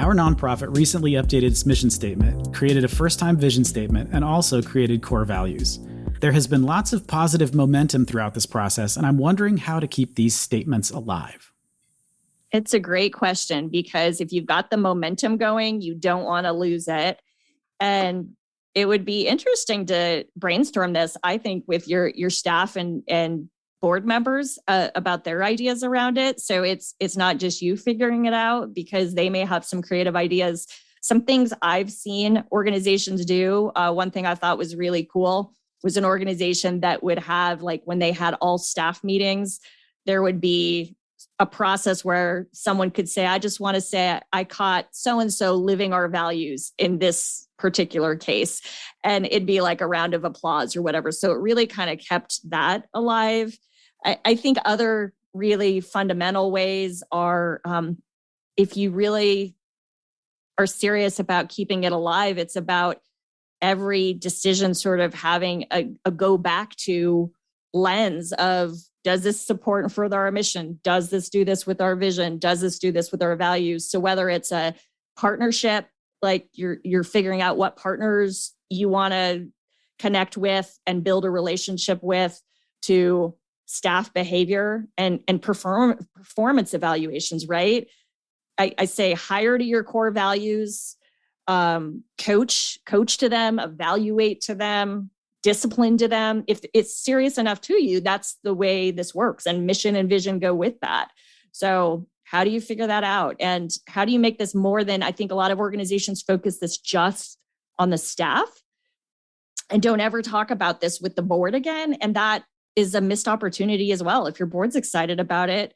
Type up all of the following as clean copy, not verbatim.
Our nonprofit recently updated its mission statement, created a first-time vision statement, and also created core values. There has been lots of positive momentum throughout this process, and I'm wondering how to keep these statements alive. It's a great question, because if you've got the momentum going, you don't want to lose it. And it would be interesting to brainstorm this, I think, with your staff and board members about their ideas around it. So it's not just you figuring it out, because they may have some creative ideas. Some things I've seen organizations do. One thing I thought was really cool was an organization that would have, like, when they had all staff meetings, there would be a process where someone could say, I just want to say I caught so-and-so living our values in this particular case. And it'd be like a round of applause or whatever. So it really kind of kept that alive. I think other really fundamental ways are, if you really are serious about keeping it alive, it's about every decision sort of having a go back to lens of, does this support and further our mission? Does this do this with our vision? Does this do this with our values? So whether it's a partnership, like you're figuring out what partners you want to connect with and build a relationship with, to staff behavior and performance evaluations, right? I say hire to your core values, coach to them, evaluate to them, discipline to them. If it's serious enough to you, that's the way this works. And mission and vision go with that. So how do you figure that out? And how do you make this more than, I think a lot of organizations focus this just on the staff and don't ever talk about this with the board again. And that is a missed opportunity as well. If your board's excited about it,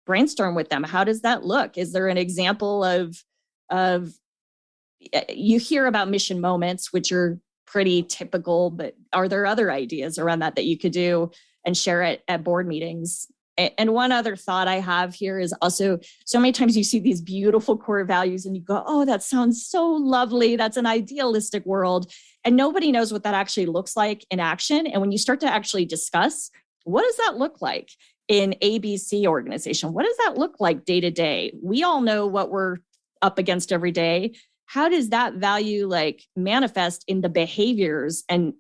brainstorm with them. How does that look? Is there an example of you hear about mission moments, which are pretty typical, but are there other ideas around that you could do and share it at board meetings? And one other thought I have here is also, so many times you see these beautiful core values and you go, oh, that sounds so lovely. That's an idealistic world. And nobody knows what that actually looks like in action. And when you start to actually discuss, what does that look like in ABC organization? What does that look like day to day? We all know what we're up against every day. How does that value like manifest in the behaviors and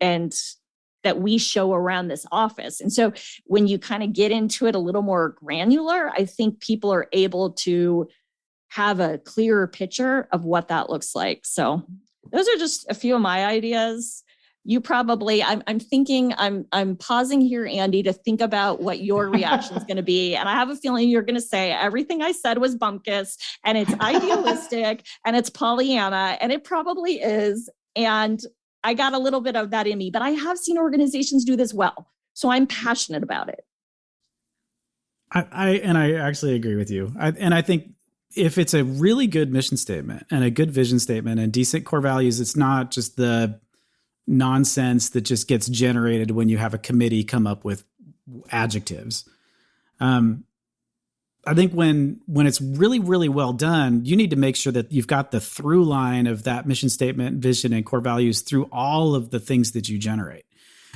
that we show around this office? And so when you kind of get into it a little more granular, I think people are able to have a clearer picture of what that looks like. So those are just a few of my ideas. You probably, I'm pausing here, Andy, to think about what your reaction is going to be. And I have a feeling you're going to say everything I said was bunkus and it's idealistic and it's Pollyanna, and it probably is. And I got a little bit of that in me, but I have seen organizations do this well. So I'm passionate about it. I actually agree with you. I think if it's a really good mission statement and a good vision statement and decent core values, it's not just the nonsense that just gets generated when you have a committee come up with adjectives. I think when it's really, really well done, you need to make sure that you've got the through line of that mission statement, vision, and core values through all of the things that you generate.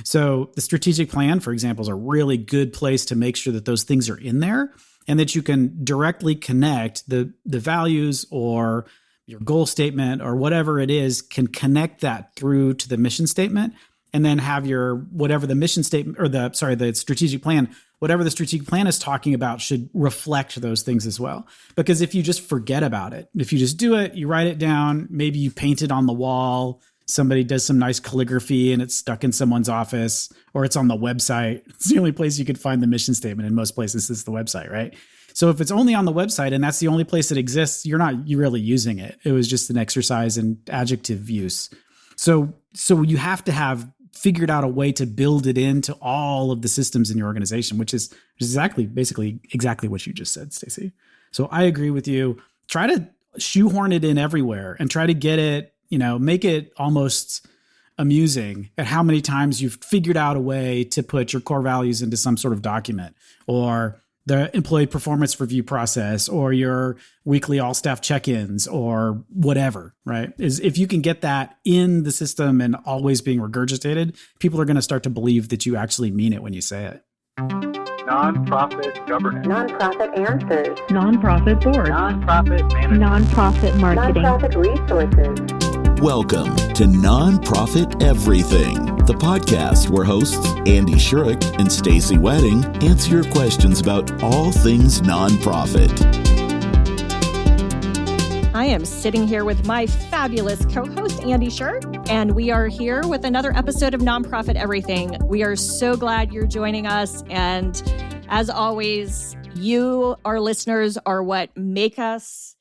So the strategic plan, for example, is a really good place to make sure that those things are in there and that you can directly connect the values or your goal statement or whatever it is, can connect that through to the mission statement, and then have your, whatever the mission statement or the strategic plan, whatever the strategic plan is talking about should reflect those things as well. Because if you just forget about it, if you just do it, you write it down, maybe you paint it on the wall, somebody does some nice calligraphy and it's stuck in someone's office, or it's on the website. It's the only place you could find the mission statement. In most places, is the website, right? So if it's only on the website and that's the only place it exists, you're really using it. It was just an exercise in adjective use. So you have to have figured out a way to build it into all of the systems in your organization, which is basically exactly what you just said, Stacey. So I agree with you. Try to shoehorn it in everywhere and try to get it, make it almost amusing at how many times you've figured out a way to put your core values into some sort of document, or the employee performance review process, or your weekly all staff check-ins, or whatever, right? Is if you can get that in the system and always being regurgitated, people are going to start to believe that you actually mean it when you say it. Nonprofit governance. Nonprofit answers. Nonprofit board. Nonprofit management. Nonprofit marketing. Nonprofit resources. Welcome to Nonprofit Everything, the podcast where hosts Andy Shurick and Stacey Wedding answer your questions about all things nonprofit. I am sitting here with my fabulous co-host, Andy Shurick, and we are here with another episode of Nonprofit Everything. We are so glad you're joining us, and as always, you, our listeners, are what make us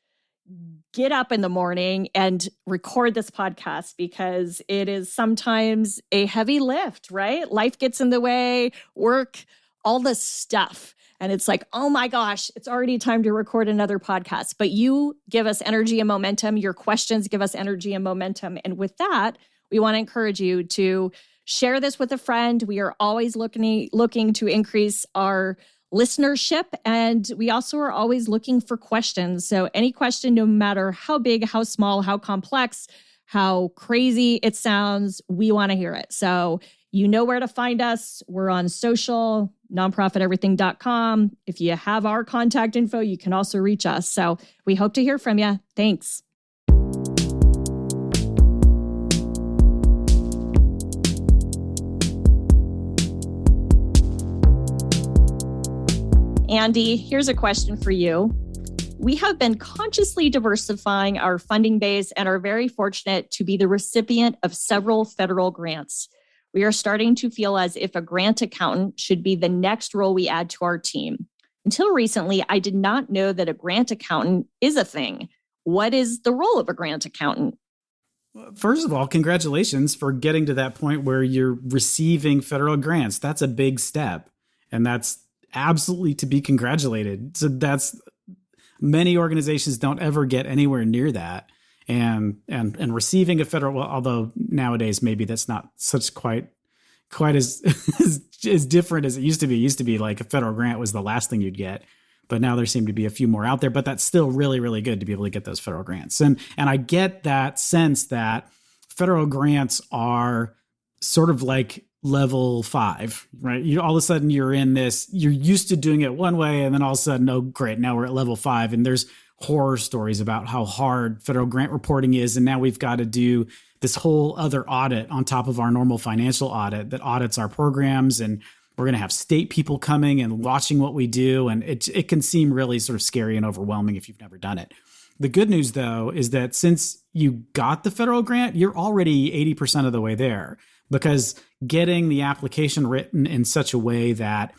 get up in the morning and record this podcast, because it is sometimes a heavy lift, right? Life gets in the way, work, all this stuff. And it's like, oh my gosh, it's already time to record another podcast. But you give us energy and momentum. Your questions give us energy and momentum. And with that, we want to encourage you to share this with a friend. We are always looking to increase our listenership. And we also are always looking for questions. So any question, no matter how big, how small, how complex, how crazy it sounds, we want to hear it. So you know where to find us. We're on social, nonprofiteverything.com. If you have our contact info, you can also reach us. So we hope to hear from you. Thanks. Andy, here's a question for you. We have been consciously diversifying our funding base and are very fortunate to be the recipient of several federal grants. We are starting to feel as if a grant accountant should be the next role we add to our team. Until recently, I did not know that a grant accountant is a thing. What is the role of a grant accountant? First of all, congratulations for getting to that point where you're receiving federal grants. That's a big step, and that's absolutely to be congratulated. So that's, many organizations don't ever get anywhere near that. And receiving a federal, well, although nowadays maybe that's not such quite as as different as it used to be. It used to be like a federal grant was the last thing you'd get, but now there seem to be a few more out there. But that's still really, really good to be able to get those federal grants. And I get that sense that federal grants are sort of like level 5, right? You all of a sudden you're in this, you're used to doing it one way, and then all of a sudden, oh great, now we're at level 5, and there's horror stories about how hard federal grant reporting is. And now we've got to do this whole other audit on top of our normal financial audit that audits our programs. And we're going to have state people coming and watching what we do. And it can seem really sort of scary and overwhelming if you've never done it. The good news, though, is that since you got the federal grant, you're already 80% of the way there, because getting the application written in such a way that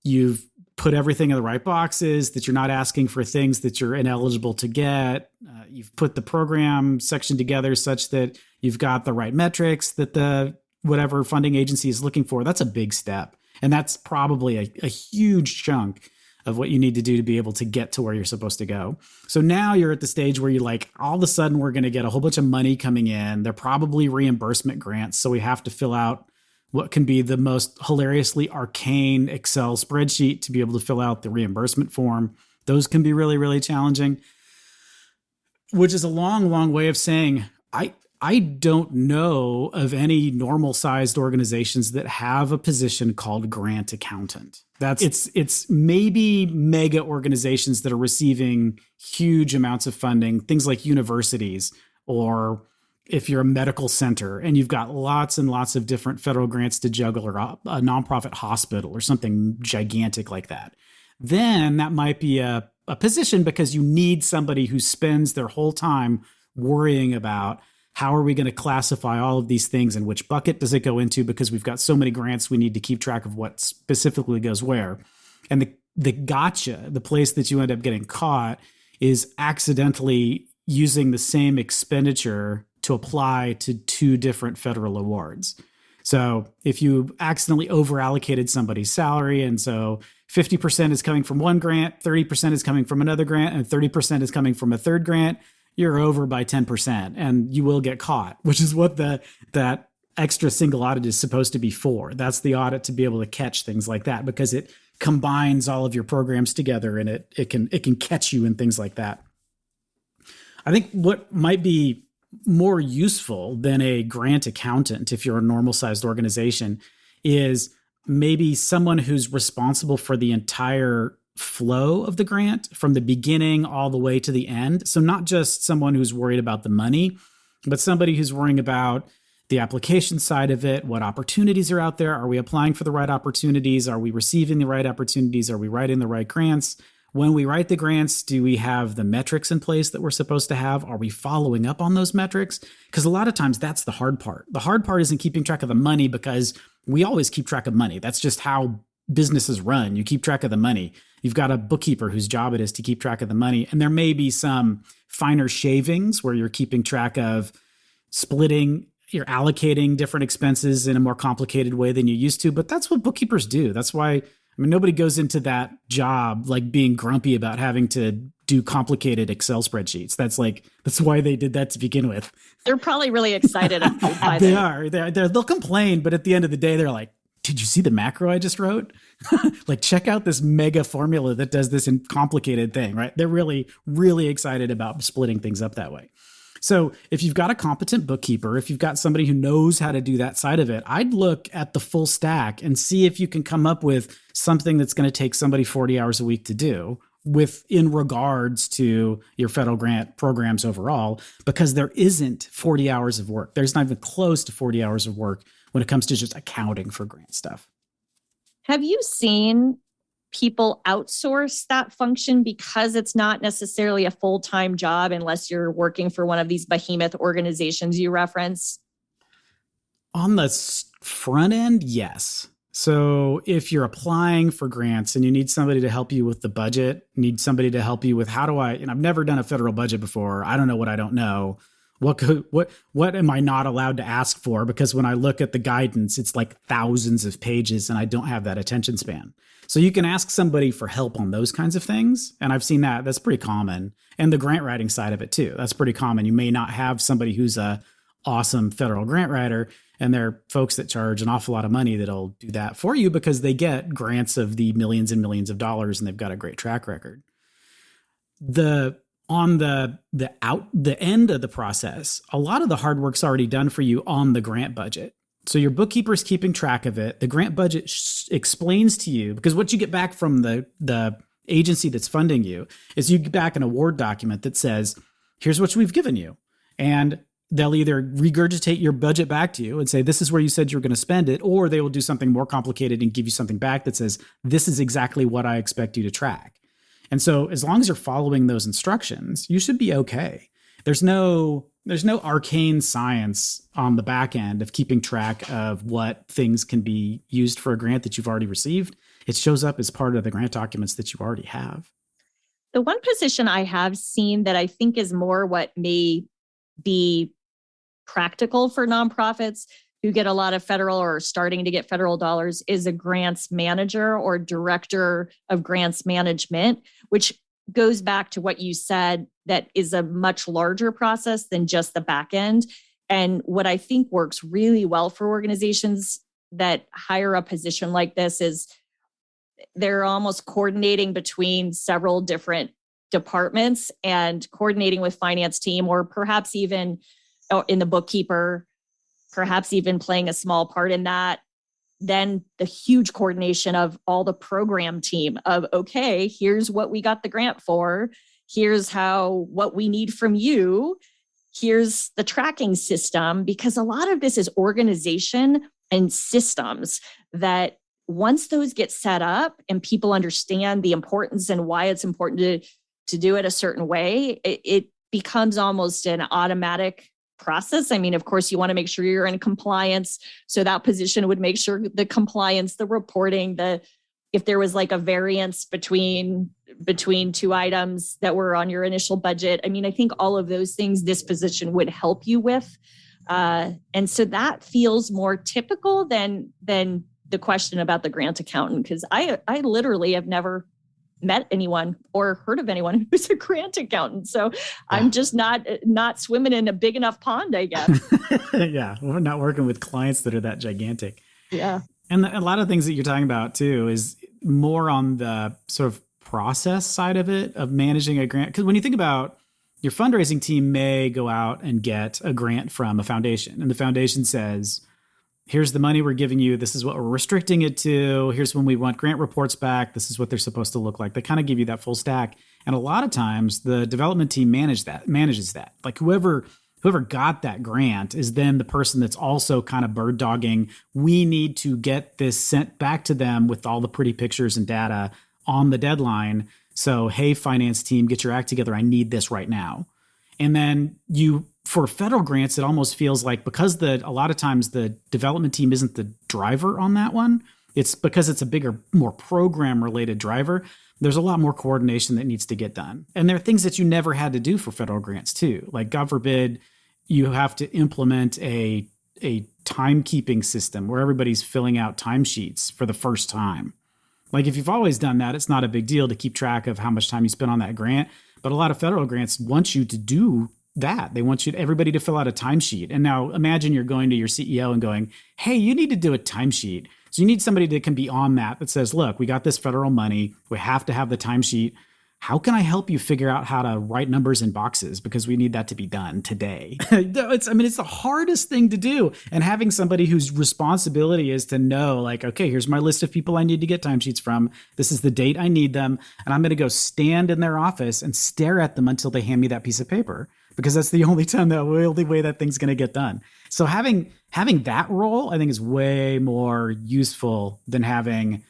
you've put everything in the right boxes, that you're not asking for things that you're ineligible to get. You've put the program section together such that you've got the right metrics that the whatever funding agency is looking for. That's a big step. And that's probably a huge chunk of what you need to do to be able to get to where you're supposed to go. So now you're at the stage where you're like, all of a sudden we're going to get a whole bunch of money coming in. They're probably reimbursement grants. So we have to fill out what can be the most hilariously arcane Excel spreadsheet to be able to fill out the reimbursement form. Those can be really, really challenging, which is a long, long way of saying, I don't know of any normal sized organizations that have a position called grant accountant. It's maybe mega organizations that are receiving huge amounts of funding, things like universities, or if you're a medical center and you've got lots and lots of different federal grants to juggle, or a nonprofit hospital or something gigantic like that, then that might be a position, because you need somebody who spends their whole time worrying about how are we going to classify all of these things and which bucket does it go into, because we've got so many grants, we need to keep track of what specifically goes where. And the gotcha, the place that you end up getting caught, is accidentally using the same expenditure to apply to 2 different federal awards. So if you accidentally overallocated somebody's salary, and so 50% is coming from one grant, 30% is coming from another grant, and 30% is coming from a third grant, you're over by 10%, and you will get caught, which is what that extra single audit is supposed to be for. That's the audit, to be able to catch things like that, because it combines all of your programs together, and it can catch you in things like that. I think what might be more useful than a grant accountant, if you're a normal sized organization, is maybe someone who's responsible for the entire flow of the grant from the beginning all the way to the end. So not just someone who's worried about the money, but somebody who's worrying about the application side of it. What opportunities are out there? Are we applying for the right opportunities? Are we receiving the right opportunities? Are we writing the right grants? When we write the grants, do we have the metrics in place that we're supposed to have? Are we following up on those metrics? Because a lot of times that's the hard part. The hard part isn't keeping track of the money, because we always keep track of money. That's just how businesses run. You keep track of the money. You've got a bookkeeper whose job it is to keep track of the money. And there may be some finer shavings where you're keeping track of splitting, you're allocating different expenses in a more complicated way than you used to. But that's what bookkeepers do. That's why, nobody goes into that job like being grumpy about having to do complicated Excel spreadsheets. That's why they did that to begin with. They're probably really excited. They are. They'll complain, but at the end of the day, they're like, did you see the macro I just wrote? Like, check out this mega formula that does this complicated thing, right? They're really, really excited about splitting things up that way. So if you've got a competent bookkeeper, if you've got somebody who knows how to do that side of it, I'd look at the full stack and see if you can come up with something that's going to take somebody 40 hours a week to do in regards to your federal grant programs overall, because there isn't 40 hours of work. There's not even close to 40 hours of work when it comes to just accounting for grant stuff. Have you seen people outsource that function because it's not necessarily a full-time job unless you're working for one of these behemoth organizations you reference? On the front end, yes. So if you're applying for grants and you need somebody to help you with the budget, need somebody to help you with I've never done a federal budget before. I don't know what I don't know. What am I not allowed to ask for? Because when I look at the guidance, it's like thousands of pages and I don't have that attention span. So you can ask somebody for help on those kinds of things. And I've seen that. That's pretty common. And the grant writing side of it too. That's pretty common. You may not have somebody who's a awesome federal grant writer, and there are folks that charge an awful lot of money that'll do that for you because they get grants of the millions and millions of dollars and they've got a great track record. On the end of the process, a lot of the hard work's already done for you on the grant budget. So your bookkeeper's keeping track of it. The grant budget explains to you, because what you get back from the agency that's funding you is you get back an award document that says, here's what we've given you. And they'll either regurgitate your budget back to you and say, this is where you said you were going to spend it, or they will do something more complicated and give you something back that says, this is exactly what I expect you to track. And so as long as you're following those instructions, you should be okay. There's no arcane science on the back end of keeping track of what things can be used for a grant that you've already received. It shows up as part of the grant documents that you already have. The one position I have seen that I think is more what may be practical for nonprofits who get a lot of federal or starting to get federal dollars is a grants manager or director of grants management, which goes back to what you said, that is a much larger process than just the back end. And what I think works really well for organizations that hire a position like this is they're almost coordinating between several different departments and coordinating with finance team, or perhaps even in the bookkeeper, perhaps even playing a small part in that. Then the huge coordination of all the program team of, okay, here's what we got the grant for. Here's what we need from you. Here's the tracking system, because a lot of this is organization and systems that once those get set up and people understand the importance and why it's important to do it a certain way, it becomes almost an automatic process. I mean, of course, you want to make sure you're in compliance. So that position would make sure the compliance, the reporting, if there was like a variance between two items that were on your initial budget. I mean, I think all of those things this position would help you with. And so that feels more typical than the question about the grant accountant, because I literally have never met anyone or heard of anyone who's a grant accountant. So I'm just not swimming in a big enough pond, I guess. Yeah, we're not working with clients that are that gigantic. Yeah. And a lot of things that you're talking about too is more on the sort of process side of it, of managing a grant. Because when you think about your fundraising team may go out and get a grant from a foundation, and the foundation says, here's the money we're giving you. This is what we're restricting it to. Here's when we want grant reports back. This is what they're supposed to look like. They kind of give you that full stack. And a lot of times the development team manages that. Like whoever got that grant is then the person that's also kind of bird dogging. We need to get this sent back to them with all the pretty pictures and data on the deadline. So, hey, finance team, get your act together. I need this right now. And then for federal grants, it almost feels like because a lot of times the development team isn't the driver on that one, it's because it's a bigger, more program related driver. There's a lot more coordination that needs to get done. And there are things that you never had to do for federal grants too. Like God forbid, you have to implement a timekeeping system where everybody's filling out timesheets for the first time. Like if you've always done that, it's not a big deal to keep track of how much time you spent on that grant. But a lot of federal grants want you to do that. They want everybody to fill out a timesheet. And now imagine you're going to your CEO and going, hey, you need to do a timesheet. So you need somebody that can be on that says, look, we got this federal money. We have to have the timesheet. How can I help you figure out how to write numbers in boxes? Because we need that to be done today. It's the hardest thing to do. And having somebody whose responsibility is to know, like, okay, here's my list of people I need to get timesheets from. This is the date I need them. And I'm going to go stand in their office and stare at them until they hand me that piece of paper. Because that's the only way that thing's going to get done. So having that role, I think, is way more useful than having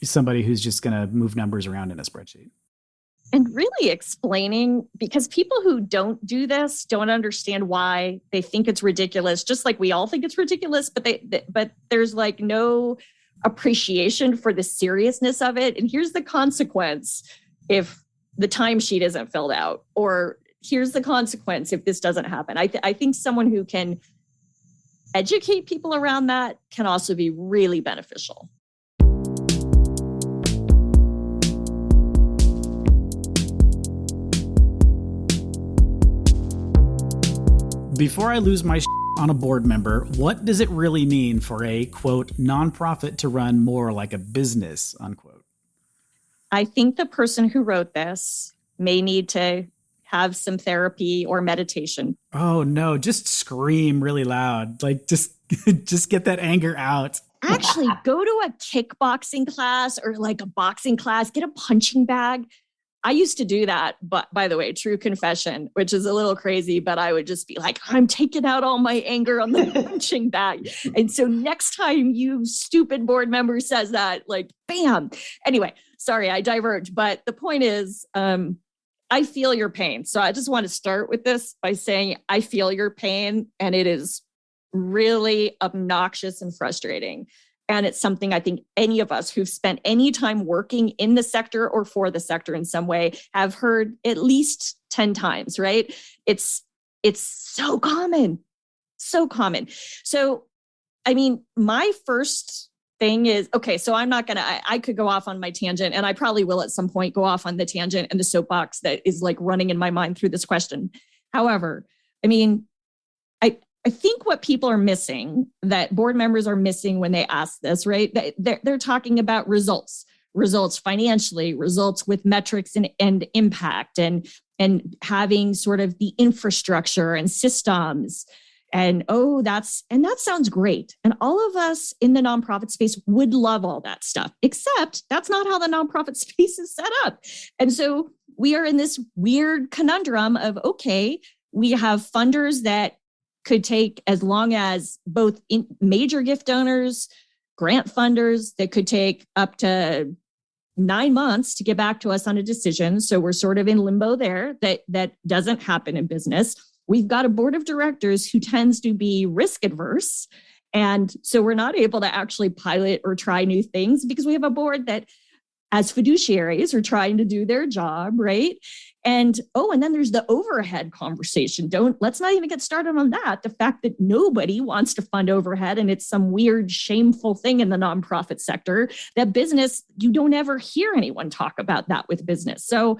somebody who's just going to move numbers around in a spreadsheet. And really explaining, because people who don't do this don't understand why. They think it's ridiculous, just like we all think it's ridiculous, but there's like no appreciation for the seriousness of it. And here's the consequence if the timesheet isn't filled out, or here's the consequence if this doesn't happen. I think someone who can educate people around that can also be really beneficial. Before I lose my on a board member, what does it really mean for a, quote, nonprofit to run more like a business, unquote? I think the person who wrote this may need to have some therapy or meditation. Oh, no, just scream really loud. Like, just get that anger out. Actually, go to a kickboxing class or like a boxing class, get a punching bag. I used to do that, but by the way, true confession, which is a little crazy, but I would just be like, I'm taking out all my anger on the punching bag. And so next time you stupid board member says that, like, bam. Anyway, sorry, I diverged. But the point is, I feel your pain. So I just want to start with this by saying I feel your pain, and it is really obnoxious and frustrating. And it's something I think any of us who've spent any time working in the sector or for the sector in some way have heard at least 10 times, right? It's so common, so common. So, I mean, my first thing is, okay, so I'm not going to, I could go off on my tangent, and I probably will at some point go off on the tangent and the soapbox that is like running in my mind through this question. However, I mean, I think what people are missing, that board members are missing when they ask this, right? They're talking about results financially, results with metrics and impact, and having sort of the infrastructure and systems. And that sounds great. And all of us in the nonprofit space would love all that stuff, except that's not how the nonprofit space is set up. And so we are in this weird conundrum of, okay, we have funders that could take as long as both major gift donors, grant funders, that could take up to 9 months to get back to us on a decision. So we're sort of in limbo there. That doesn't happen in business. We've got a board of directors who tends to be risk adverse. And so we're not able to actually pilot or try new things because we have a board that, as fiduciaries, are trying to do their job, right? And then there's the overhead conversation. Let's not even get started on that. The fact that nobody wants to fund overhead, and it's some weird, shameful thing in the nonprofit sector, that business, you don't ever hear anyone talk about that with business. So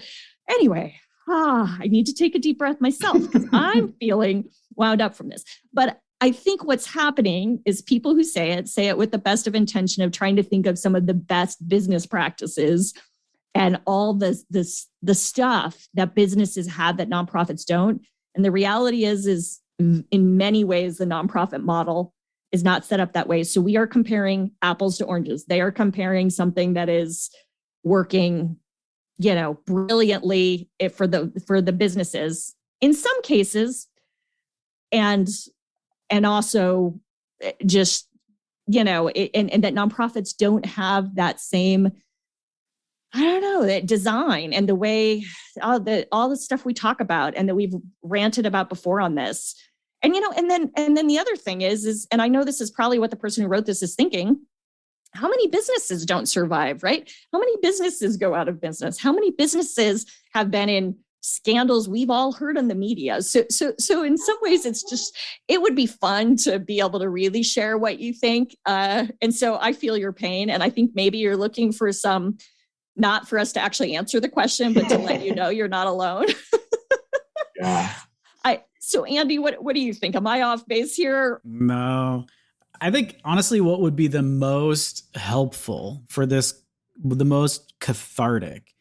anyway, I need to take a deep breath myself because I'm feeling wound up from this. But I think what's happening is people who say it with the best of intention of trying to think of some of the best business practices and all the stuff that businesses have that nonprofits don't. And the reality is in many ways, the nonprofit model is not set up that way. So we are comparing apples to oranges. They are comparing something that is working, brilliantly for the businesses in some cases, and also just, and that nonprofits don't have that same, I don't know, that design and the way all the stuff we talk about and that we've ranted about before on this. And, and then the other thing is, and I know this is probably what the person who wrote this is thinking, how many businesses don't survive, right? How many businesses go out of business? How many businesses have been in scandals we've all heard in the media? So in some ways, it would be fun to be able to really share what you think. And so I feel your pain. And I think maybe you're looking for some, not for us to actually answer the question, but to let you know you're not alone. Yeah. So Andy, what do you think? Am I off base here? No. I think honestly, what would be the most helpful for this, the most cathartic,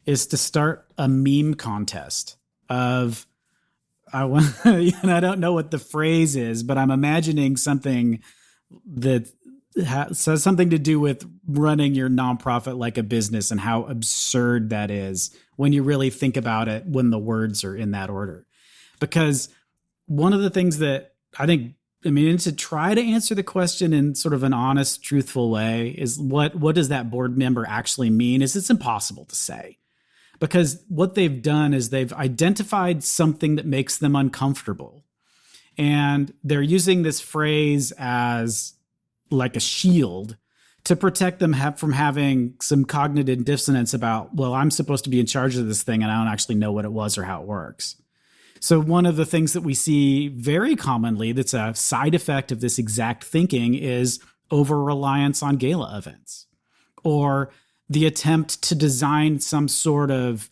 is to start a meme contest of, I don't know what the phrase is, but I'm imagining something that has something to do with running your nonprofit like a business and how absurd that is when you really think about it, when the words are in that order. Because one of the things that to try to answer the question in sort of an honest, truthful way is what does that board member actually mean? It's impossible to say, because what they've done is they've identified something that makes them uncomfortable. And they're using this phrase as like a shield to protect them from having some cognitive dissonance about, well, I'm supposed to be in charge of this thing and I don't actually know what it was or how it works. So one of the things that we see very commonly that's a side effect of this exact thinking is over-reliance on gala events, or the attempt to design some sort of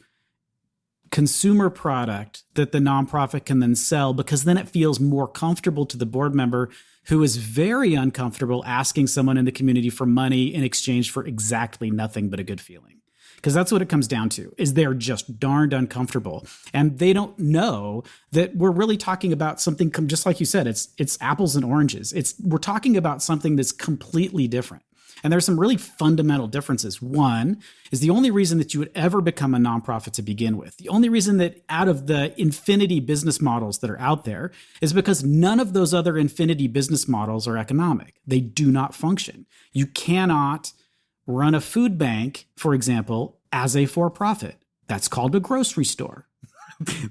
consumer product that the nonprofit can then sell, because then it feels more comfortable to the board member, who is very uncomfortable asking someone in the community for money in exchange for exactly nothing but a good feeling. Because that's what it comes down to, is they're just darned uncomfortable. And they don't know that we're really talking about something, just like you said, it's apples and oranges. We're talking about something that's completely different. And there's some really fundamental differences. One is the only reason that you would ever become a nonprofit to begin with, the only reason that out of the infinity business models that are out there, is because none of those other infinity business models are economic. They do not function. You cannot run a food bank, for example, as a for-profit. That's called a grocery store.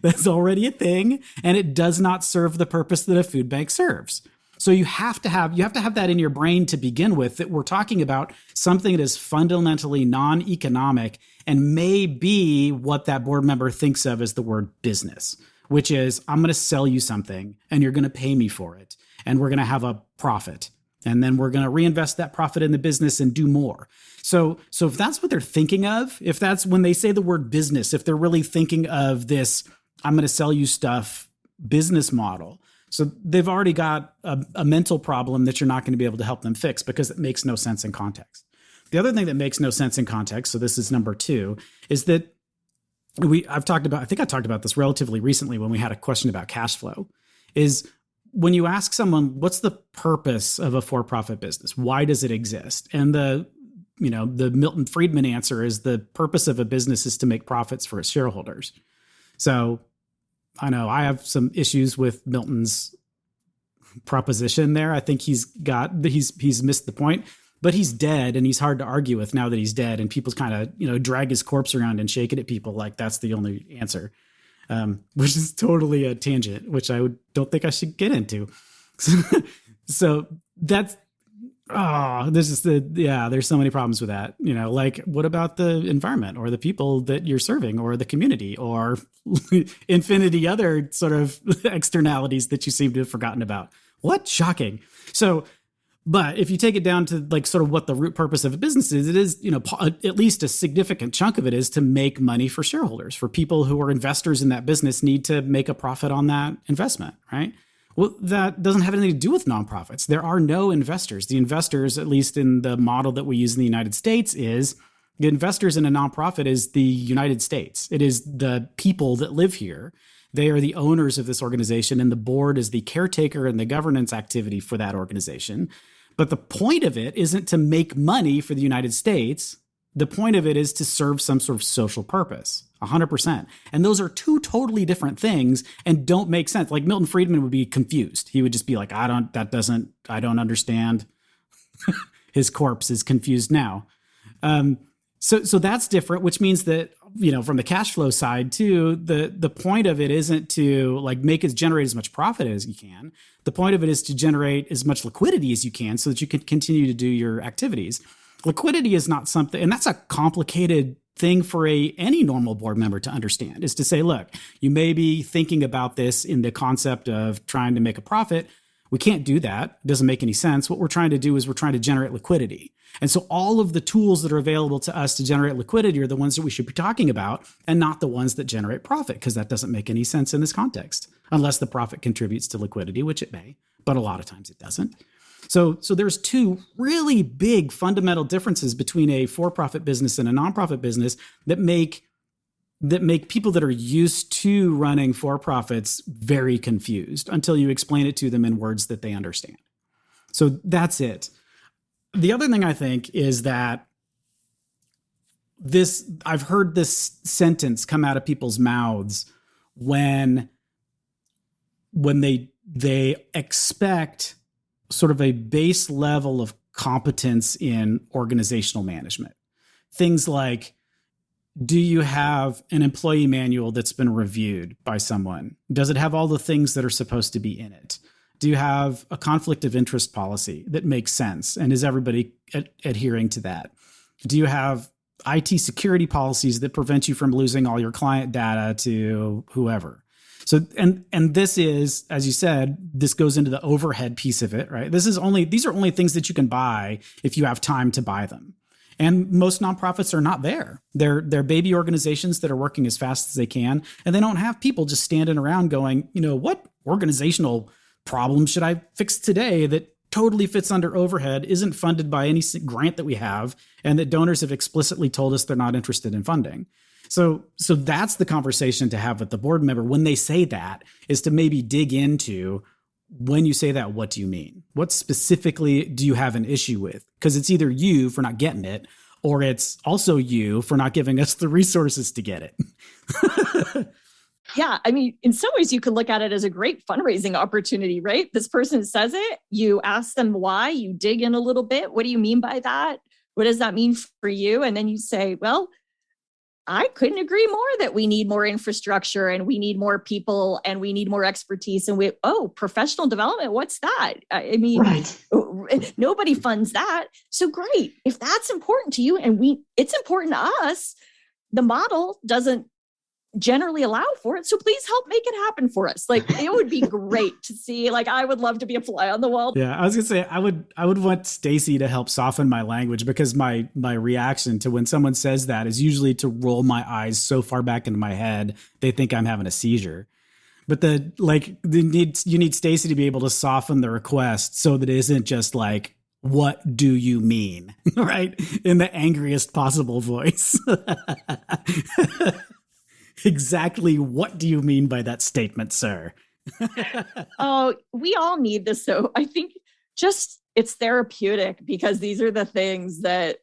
That's already a thing, and it does not serve the purpose that a food bank serves. So you have to have that in your brain to begin with, that we're talking about something that is fundamentally non-economic and may be what that board member thinks of as the word business, which is, I'm going to sell you something and you're going to pay me for it, and we're going to have a profit. And then we're going to reinvest that profit in the business and do more. So if that's what they're thinking of, if that's when they say the word business, if they're really thinking of this, I'm going to sell you stuff business model. So they've already got a mental problem that you're not going to be able to help them fix, because it makes no sense in context. The other thing that makes no sense in context, so this is number 2, is that I talked about this relatively recently when we had a question about cash flow, is when you ask someone, what's the purpose of a for-profit business? Why does it exist? And the Milton Friedman answer is, the purpose of a business is to make profits for its shareholders. So I know I have some issues with Milton's proposition there. I think he's missed the point, but he's dead and he's hard to argue with now that he's dead, and people kind of, drag his corpse around and shake it at people like that's the only answer. Which is totally a tangent, which I don't think I should get into. So that's, there's so many problems with that. Like, what about the environment or the people that you're serving or the community or infinity other sort of externalities that you seem to have forgotten about? What? Shocking. So, but if you take it down to like sort of what the root purpose of a business is, it is, at least a significant chunk of it is to make money for shareholders, for people who are investors in that business need to make a profit on that investment, right? Well, that doesn't have anything to do with nonprofits. There are no investors. The investors, at least in the model that we use in the United States, is the investors in a nonprofit is the United States. It is the people that live here They are the owners of this organization, and the board is the caretaker and the governance activity for that organization. But the point of it isn't to make money for the United States. The point of it is to serve some sort of social purpose, 100%. And those are two totally different things and don't make sense. Like Milton Friedman would be confused. He would just be like, I don't understand. His corpse is confused now. So that's different, which means that, from the cash flow side too, the point of it isn't to like generate as much profit as you can. The point of it is to generate as much liquidity as you can so that you can continue to do your activities. Liquidity is not something, and that's a complicated thing for any normal board member to understand, is to say, look, you may be thinking about this in the concept of trying to make a profit. We can't do that. It doesn't make any sense. What we're trying to do is we're trying to generate liquidity. And so all of the tools that are available to us to generate liquidity are the ones that we should be talking about and not the ones that generate profit, because that doesn't make any sense in this context, unless the profit contributes to liquidity, which it may, but a lot of times it doesn't. So there's two really big fundamental differences between a for-profit business and a nonprofit business that make people that are used to running for-profits very confused until you explain it to them in words that they understand. So that's it. The other thing I think is that I've heard this sentence come out of people's mouths when they expect sort of a base level of competence in organizational management. Things like, do you have an employee manual that's been reviewed by someone? Does it have all the things that are supposed to be in it? Do you have a conflict of interest policy that makes sense? And is everybody adhering to that? Do you have IT security policies that prevent you from losing all your client data to whoever? So, and this is, as you said, this goes into the overhead piece of it, right? These are only things that you can buy if you have time to buy them. And most nonprofits are not there. They're baby organizations that are working as fast as they can. And they don't have people just standing around going, what organizational problem should I fix today that totally fits under overhead, isn't funded by any grant that we have, and that donors have explicitly told us they're not interested in funding. So that's the conversation to have with the board member when they say that, is to maybe dig into, when you say that, what do you mean? What specifically do you have an issue with? Because it's either you for not getting it, or it's also you for not giving us the resources to get it. Yeah. I mean, in some ways you could look at it as a great fundraising opportunity, right? This person says it, you ask them why, you dig in a little bit. What do you mean by that? What does that mean for you? And then you say, well, I couldn't agree more that we need more infrastructure and we need more people and we need more expertise. And professional development, what's that? I mean, right. Nobody funds that. So great. If that's important to you and it's important to us, the model doesn't generally allow for it. So please help make it happen for us. Like, it would be great to see. Like, I would love to be a fly on the wall. Yeah, I was gonna say I would want Stacey to help soften my language, because my reaction to when someone says that is usually to roll my eyes so far back into my head they think I'm having a seizure. But you need Stacey to be able to soften the request so that it isn't just like, what do you mean? Right? In the angriest possible voice. Exactly what do you mean by that statement, sir? Oh, we all need this. So I think it's therapeutic, because these are the things that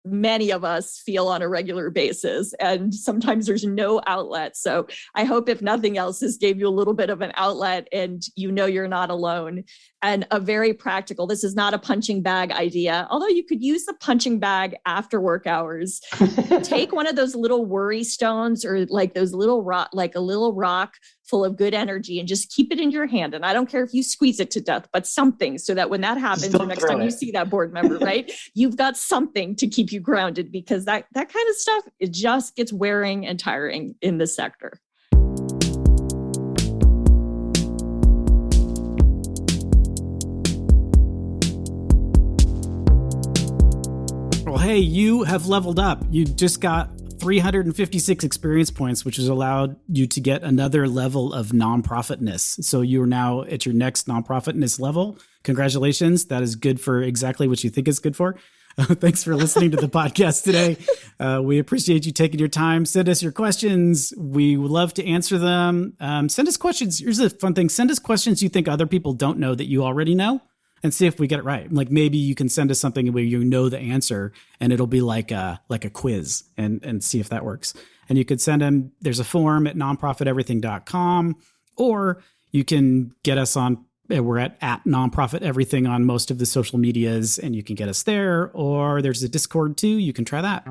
many of us feel on a regular basis. And sometimes there's no outlet. So I hope, if nothing else, this gave you a little bit of an outlet, and you're not alone. And a very practical, this is not a punching bag idea, although you could use the punching bag after work hours. Take one of those little worry stones, or like those little rock, like a little rock full of good energy, and just keep it in your hand. And I don't care if you squeeze it to death, but something, so that when that happens, or next time you see that board member, right, you've got something to keep you grounded, because that kind of stuff, it just gets wearing and tiring in this sector. Well, hey, you have leveled up. You just got 356 experience points, which has allowed you to get another level of nonprofitness. So you are now at your next nonprofitness level. Congratulations. That is good for exactly what you think it's good for. Thanks for listening to the podcast today. We appreciate you taking your time. Send us your questions. We would love to answer them. Send us questions. Here's a fun thing. Send us questions you think other people don't know that you already know, and see if we get it right. Like maybe you can send us something where you know the answer and it'll be like a quiz, and see if that works. And you could send them, there's a form at nonprofiteverything.com, or you can get us on, we're at nonprofit everything on most of the social medias, and you can get us there, or there's a Discord too. You can try that.